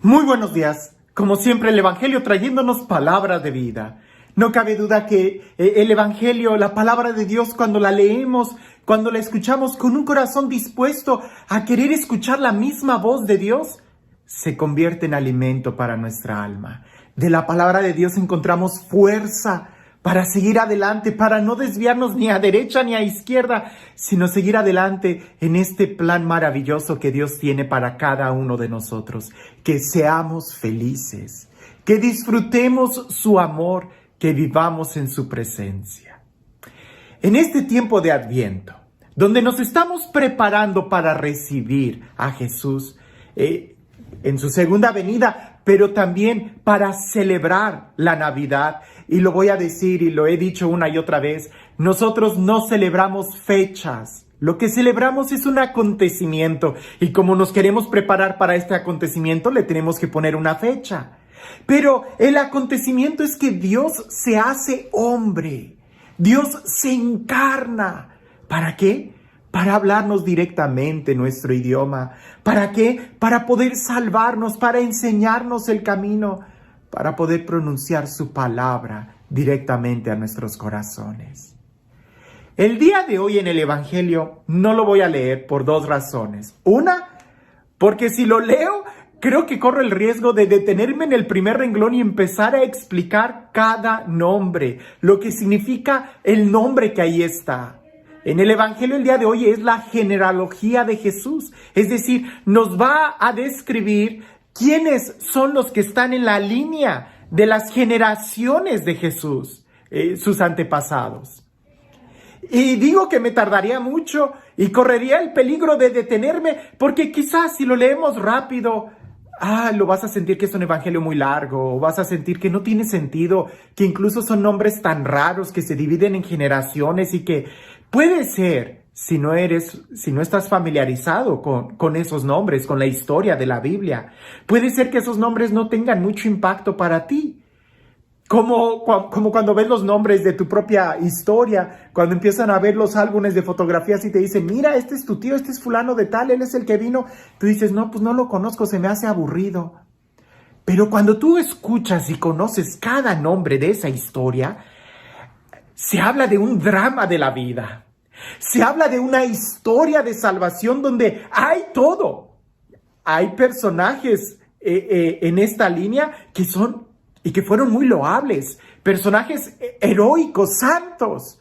Muy buenos días. Como siempre, el Evangelio trayéndonos palabras de vida. No cabe duda que el Evangelio, la palabra de Dios, cuando la leemos, cuando la escuchamos con un corazón dispuesto a querer escuchar la misma voz de Dios, se convierte en alimento para nuestra alma. De la palabra de Dios encontramos fuerza para seguir adelante, para no desviarnos ni a derecha ni a izquierda, sino seguir adelante en este plan maravilloso que Dios tiene para cada uno de nosotros. Que seamos felices, que disfrutemos su amor, que vivamos en su presencia. En este tiempo de Adviento, donde nos estamos preparando para recibir a Jesús en su segunda venida, pero también para celebrar la Navidad. Y lo voy a decir y lo he dicho una y otra vez, nosotros no celebramos fechas. Lo que celebramos es un acontecimiento y como nos queremos preparar para este acontecimiento, le tenemos que poner una fecha. Pero el acontecimiento es que Dios se hace hombre. Dios se encarna. ¿Para qué? Para hablarnos directamente nuestro idioma. ¿Para qué? Para poder salvarnos, para enseñarnos el camino, para poder pronunciar su palabra directamente a nuestros corazones. El día de hoy en el Evangelio no lo voy a leer por dos razones. Una, porque si lo leo, creo que corro el riesgo de detenerme en el primer renglón y empezar a explicar cada nombre, lo que significa el nombre que ahí está. En el Evangelio el día de hoy es la genealogía de Jesús, es decir, nos va a describir quiénes son los que están en la línea de las generaciones de Jesús, sus antepasados. Y digo que me tardaría mucho y correría el peligro de detenerme, porque quizás si lo leemos rápido, lo vas a sentir que es un evangelio muy largo, o vas a sentir que no tiene sentido, que incluso son nombres tan raros que se dividen en generaciones y que puede ser, si no estás familiarizado con esos nombres, con la historia de la Biblia, puede ser que esos nombres no tengan mucho impacto para ti. Como cuando ves los nombres de tu propia historia, cuando empiezan a ver los álbumes de fotografías y te dicen, mira, este es tu tío, este es fulano de tal, él es el que vino. Tú dices, no, pues no lo conozco, se me hace aburrido. Pero cuando tú escuchas y conoces cada nombre de esa historia, se habla de un drama de la vida. Se habla de una historia de salvación donde hay todo. Hay personajes en esta línea que son y que fueron muy loables, personajes heroicos, santos.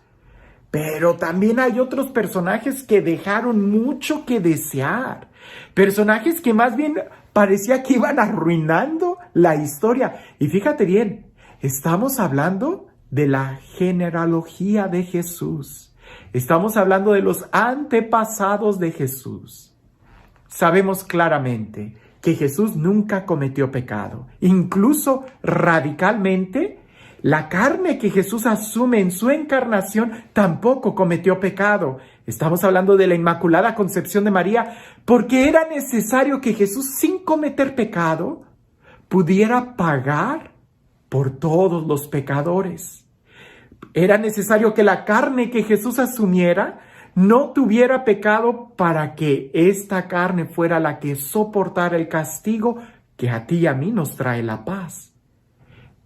Pero también hay otros personajes que dejaron mucho que desear. Personajes que más bien parecía que iban arruinando la historia. Y fíjate bien, estamos hablando de la genealogía de Jesús. Estamos hablando de los antepasados de Jesús. Sabemos claramente que Jesús nunca cometió pecado. Incluso radicalmente, la carne que Jesús asume en su encarnación tampoco cometió pecado. Estamos hablando de la Inmaculada Concepción de María, porque era necesario que Jesús, sin cometer pecado, pudiera pagar por todos los pecadores. Era necesario que la carne que Jesús asumiera no tuviera pecado para que esta carne fuera la que soportara el castigo que a ti y a mí nos trae la paz.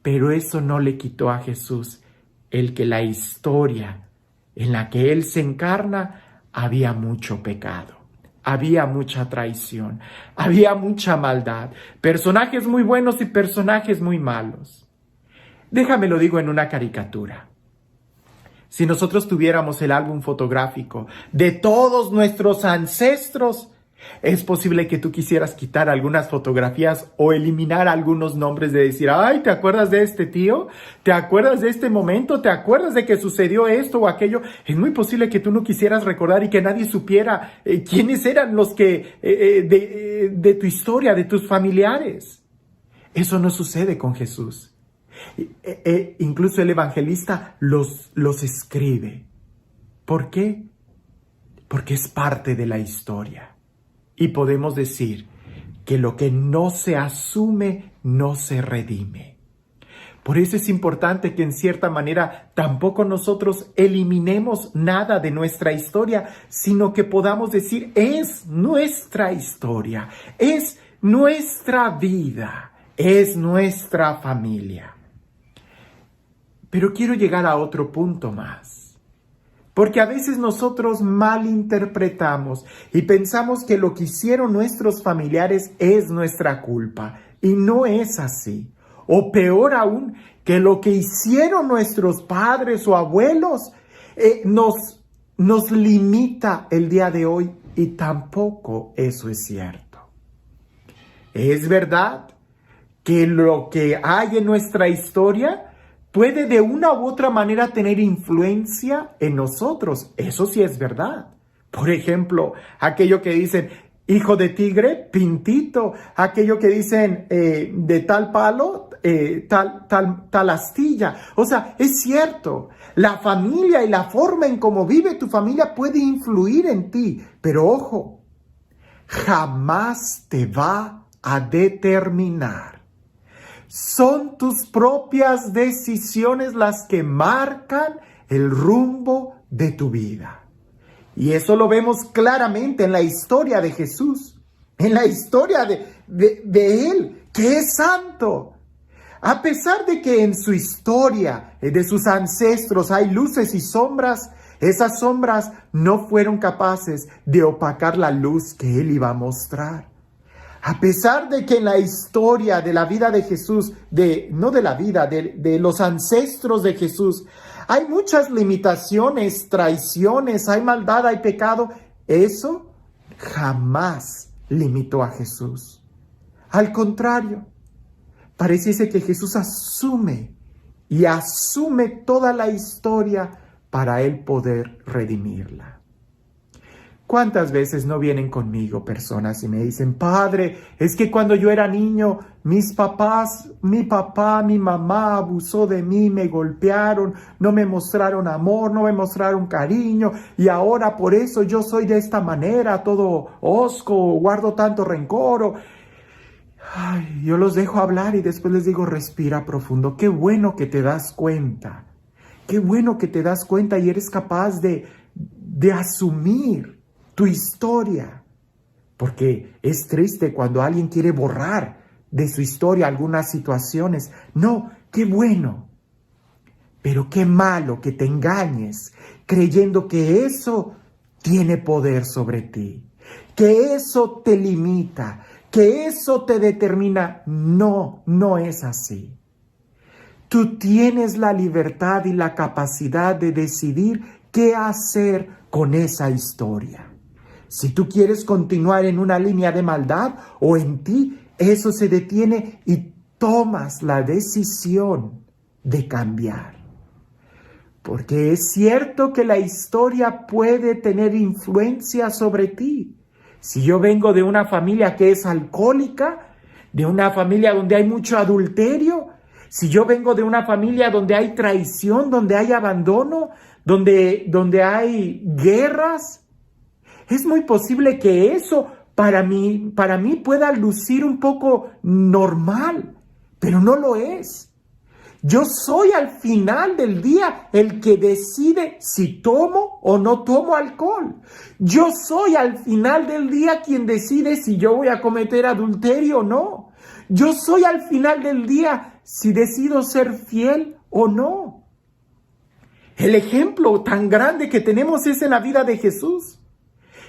Pero eso no le quitó a Jesús el que la historia en la que Él se encarna había mucho pecado, había mucha traición, había mucha maldad, personajes muy buenos y personajes muy malos. Déjame lo digo en una caricatura. Si nosotros tuviéramos el álbum fotográfico de todos nuestros ancestros, es posible que tú quisieras quitar algunas fotografías o eliminar algunos nombres de decir, ay, ¿te acuerdas de este tío? ¿Te acuerdas de este momento? ¿Te acuerdas de que sucedió esto o aquello? Es muy posible que tú no quisieras recordar y que nadie supiera quiénes eran los que de tu historia, de tus familiares. Eso no sucede con Jesús. Incluso el evangelista los escribe. ¿Por qué? Porque es parte de la historia. Y podemos decir que lo que no se asume no se redime. Por eso es importante que en cierta manera tampoco nosotros eliminemos nada de nuestra historia, sino que podamos decir, es nuestra historia, es Nuestra vida es nuestra familia. Pero quiero llegar a otro punto más. Porque a veces nosotros malinterpretamos y pensamos que lo que hicieron nuestros familiares es nuestra culpa. Y no es así. O peor aún, que lo que hicieron nuestros padres o abuelos nos limita el día de hoy. Y tampoco eso es cierto. Es verdad que lo que hay en nuestra historia puede de una u otra manera tener influencia en nosotros. Eso sí es verdad. Por ejemplo, aquello que dicen, hijo de tigre, pintito. Aquello que dicen, de tal palo, tal astilla. O sea, es cierto. La familia y la forma en cómo vive tu familia puede influir en ti. Pero ojo, jamás te va a determinar. Son tus propias decisiones las que marcan el rumbo de tu vida. Y eso lo vemos claramente en la historia de Jesús, en la historia de Él, que es santo. A pesar de que en su historia, de sus ancestros, hay luces y sombras, esas sombras no fueron capaces de opacar la luz que Él iba a mostrar. A pesar de que en la historia de la vida de Jesús, de los ancestros de Jesús, hay muchas limitaciones, traiciones, hay maldad, hay pecado, eso jamás limitó a Jesús. Al contrario, pareciese que Jesús asume toda la historia para él poder redimirla. ¿Cuántas veces no vienen conmigo personas y me dicen, Padre, es que cuando yo era niño, mis papás, mi papá, mi mamá abusó de mí, me golpearon, no me mostraron amor, no me mostraron cariño, y ahora por eso yo soy de esta manera, todo hosco, guardo tanto rencor? Ay, yo los dejo hablar y después les digo, respira profundo. Qué bueno que te das cuenta. Qué bueno que te das cuenta y eres capaz de asumir tu historia. Porque es triste cuando alguien quiere borrar de su historia algunas situaciones. No, qué bueno. Pero qué malo que te engañes creyendo que eso tiene poder sobre ti. Que eso te limita. Que eso te determina. No, no es así. Tú tienes la libertad y la capacidad de decidir qué hacer con esa historia. Si tú quieres continuar en una línea de maldad o en ti, eso se detiene y tomas la decisión de cambiar. Porque es cierto que la historia puede tener influencia sobre ti. Si yo vengo de una familia que es alcohólica, de una familia donde hay mucho adulterio, si yo vengo de una familia donde hay traición, donde hay abandono, donde hay guerras, es muy posible que eso para mí pueda lucir un poco normal, pero no lo es. Yo soy al final del día el que decide si tomo o no tomo alcohol. Yo soy al final del día quien decide si yo voy a cometer adulterio o no. Yo soy al final del día si decido ser fiel o no. El ejemplo tan grande que tenemos es en la vida de Jesús.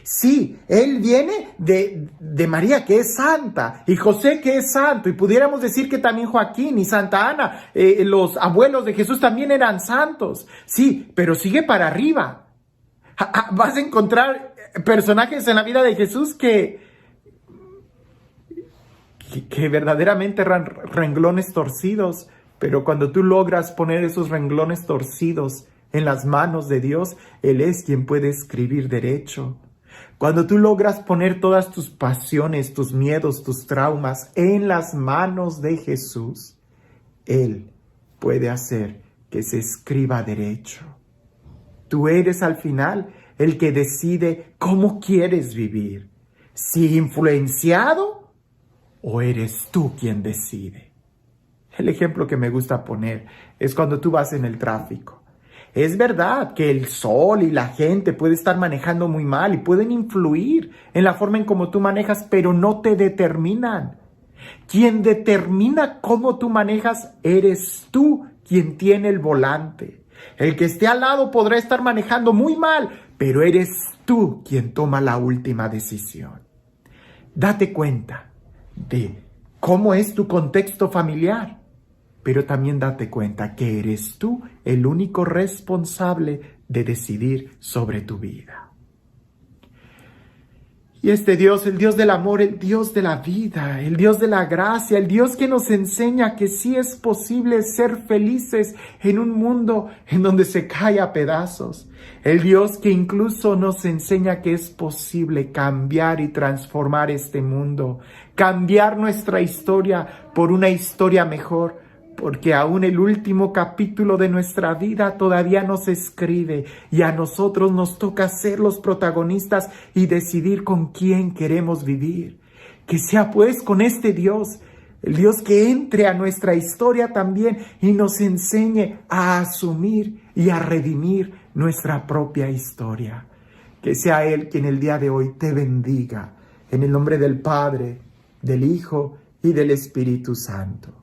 Sí, él viene de María, que es santa, y José, que es santo, y pudiéramos decir que también Joaquín y Santa Ana, los abuelos de Jesús también eran santos. Sí, pero sigue para arriba. Vas a encontrar personajes en la vida de Jesús que verdaderamente eran renglones torcidos, pero cuando tú logras poner esos renglones torcidos en las manos de Dios, Él es quien puede escribir derecho. Cuando tú logras poner todas tus pasiones, tus miedos, tus traumas en las manos de Jesús, Él puede hacer que se escriba derecho. Tú eres al final el que decide cómo quieres vivir, si influenciado o eres tú quien decide. El ejemplo que me gusta poner es cuando tú vas en el tráfico. Es verdad que el sol y la gente puede estar manejando muy mal y pueden influir en la forma en cómo tú manejas, pero no te determinan. Quien determina cómo tú manejas eres tú, quien tiene el volante. El que esté al lado podrá estar manejando muy mal, pero eres tú quien toma la última decisión. Date cuenta de cómo es tu contexto familiar, pero también date cuenta que eres tú el único responsable de decidir sobre tu vida. Y este Dios, el Dios del amor, el Dios de la vida, el Dios de la gracia, el Dios que nos enseña que sí es posible ser felices en un mundo en donde se cae a pedazos. El Dios que incluso nos enseña que es posible cambiar y transformar este mundo, cambiar nuestra historia por una historia mejor. Porque aún el último capítulo de nuestra vida todavía no se escribe y a nosotros nos toca ser los protagonistas y decidir con quién queremos vivir. Que sea pues con este Dios, el Dios que entre a nuestra historia también y nos enseñe a asumir y a redimir nuestra propia historia. Que sea Él quien el día de hoy te bendiga, en el nombre del Padre, del Hijo y del Espíritu Santo.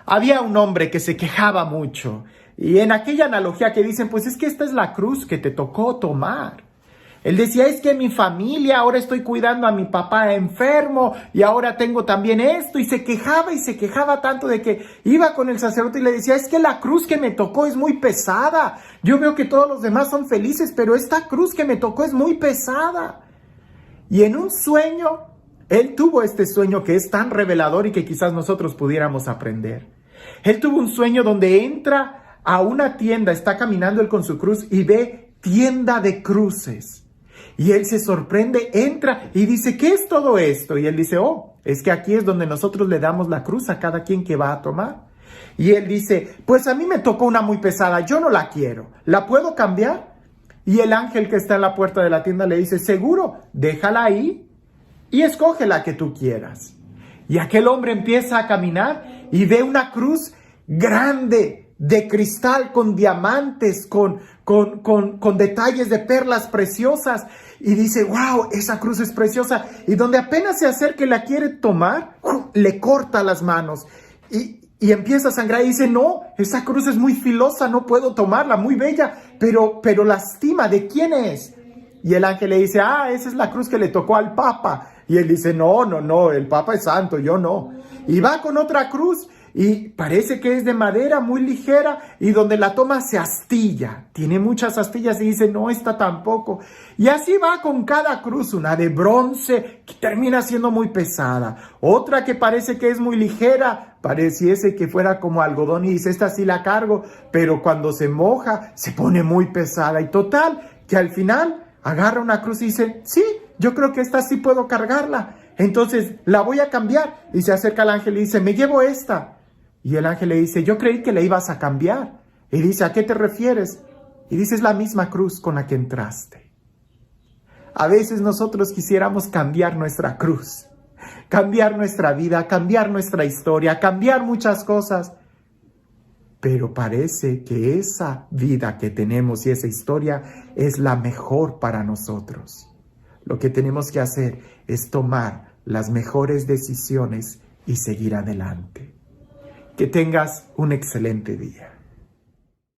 Había un hombre que se quejaba mucho y en aquella analogía que dicen, pues es que esta es la cruz que te tocó tomar. Él decía, es que mi familia, ahora estoy cuidando a mi papá enfermo y ahora tengo también esto, y se quejaba tanto de que iba con el sacerdote y le decía, es que la cruz que me tocó es muy pesada. Yo veo que todos los demás son felices, pero esta cruz que me tocó es muy pesada. Y en un sueño, él tuvo este sueño que es tan revelador y que quizás nosotros pudiéramos aprender. Él tuvo un sueño donde entra a una tienda, está caminando él con su cruz y ve tienda de cruces. Y él se sorprende, entra y dice, ¿qué es todo esto? Y él dice, oh, es que aquí es donde nosotros le damos la cruz a cada quien que va a tomar. Y él dice, pues a mí me tocó una muy pesada, yo no la quiero, ¿la puedo cambiar? Y el ángel que está en la puerta de la tienda le dice, seguro, déjala ahí y escoge la que tú quieras. Y aquel hombre empieza a caminar y ve una cruz grande de cristal con diamantes, con detalles de perlas preciosas. Y dice, wow, esa cruz es preciosa. Y donde apenas se acerca y la quiere tomar, le corta las manos. Y empieza a sangrar y dice, no, esa cruz es muy filosa, no puedo tomarla, muy bella, pero lastima, ¿de quién es? Y el ángel le dice, esa es la cruz que le tocó al Papa. Y él dice, no, el Papa es santo, yo no. Y va con otra cruz y parece que es de madera muy ligera y donde la toma se astilla. Tiene muchas astillas y dice, no, esta tampoco. Y así va con cada cruz, una de bronce que termina siendo muy pesada. Otra que parece que es muy ligera, pareciese que fuera como algodón y dice, esta sí la cargo, pero cuando se moja se pone muy pesada. Y total, que al final agarra una cruz y dice, sí, yo creo que esta sí puedo cargarla. Entonces la voy a cambiar. Y se acerca al ángel y dice, me llevo esta. Y el ángel le dice, yo creí que la ibas a cambiar. Y dice, ¿a qué te refieres? Y dice, es la misma cruz con la que entraste. A veces nosotros quisiéramos cambiar nuestra cruz, cambiar nuestra vida, cambiar nuestra historia, cambiar muchas cosas. Pero parece que esa vida que tenemos y esa historia es la mejor para nosotros. Lo que tenemos que hacer es tomar las mejores decisiones y seguir adelante. Que tengas un excelente día.